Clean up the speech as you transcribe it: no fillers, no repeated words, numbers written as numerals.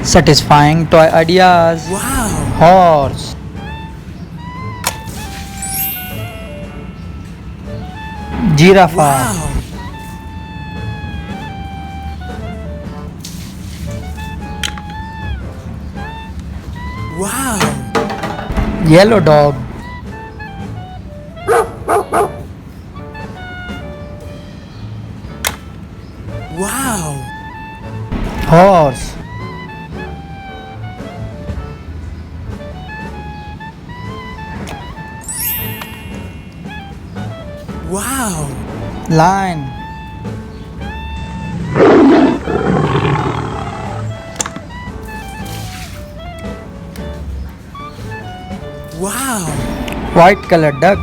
Satisfying toy ideas. Wow. Horse. Giraffe. Wow. Wow. Yellow dog. Wow. Horse. Wow. Lion. Wow. White colored duck.